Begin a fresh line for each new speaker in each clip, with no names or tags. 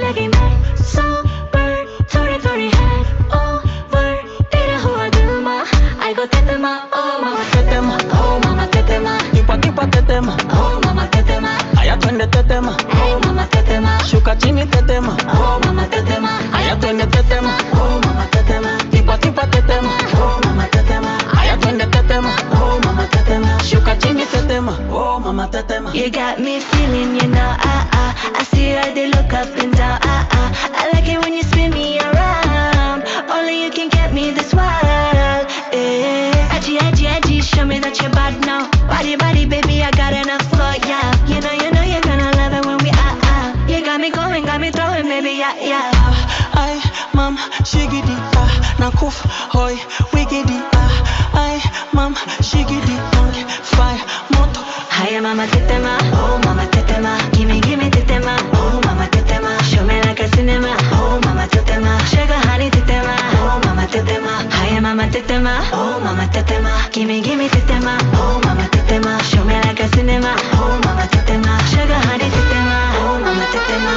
लगी मैं sober, थोड़ी थोड़ी head over, तेरा हुआ दिल मा, I go tetema, oh mama tetema, oh mama tetema,
Tipa tipa tetema,
oh mama tetema,
haya twende tetema,
hey mama tetema,
shuka chini tetema,
oh mama tetema,
haya twende tetema,
oh mama tetema,
tipa tipa tetema,
oh mama tetema,
haya twende tetema,
oh mama tetema,
shuka chini tetema, oh mama tetema.
You got me feeling, you know, I see how they look up and down, I like it when you spin me around. Only you can get me this wild, eh. Edgy, edgy, edgy, show me that you're bad now. Body, body, baby, I got enough for ya. You know, you're gonna love it when we You got me going, got me throwing, baby, yeah.
Ay, mam, shigidi, nakuf, hoy, wigidi, ay, mam, shigidi, fire, moto.
Hiya, mama tetema, oh mama tetema, gimme tetema, oh mama tetema, show me like a cinema, oh mama tetema, sugar honey tetema, oh mama tetema, hiya mama tetema, oh mama tetema, gimme tetema, oh mama tetema, show me like a cinema, oh mama tetema, sugar honey tetema, oh mama tetema.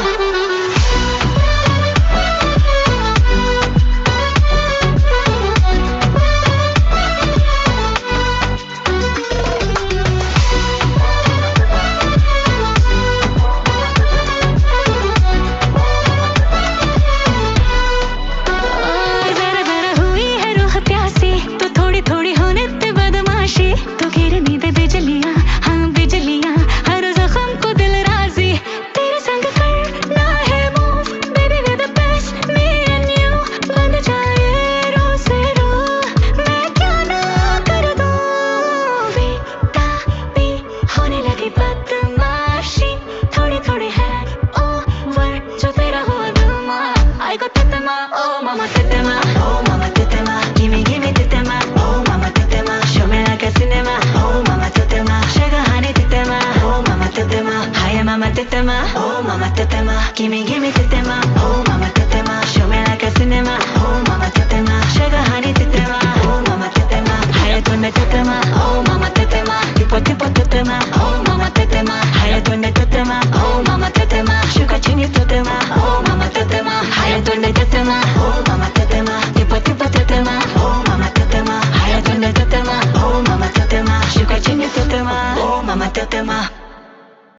Oh mama tetema, oh mama tetema, gimme tetema, oh mama tetema, show me like a cinema, oh mama tetema, sugar honey tetema, oh mama tetema, hiya mama tetema, oh mama tetema, gimme tetema, oh mama tetema, show me like a cinema, oh mama tetema, sugar honey tetema, oh mama tetema, hiya twende tetema, oh mama tetema, tipo tetema, oh mama tetema, hiya twende tetema, oh mama tetema, shuka chini tetema, oh mama tetema, hiya twende tetema, oh mama tetema, tipo tetema, oh mama tetema, hiya twende tetema, oh mama tetema, shuka chini tetema, oh mama tetema.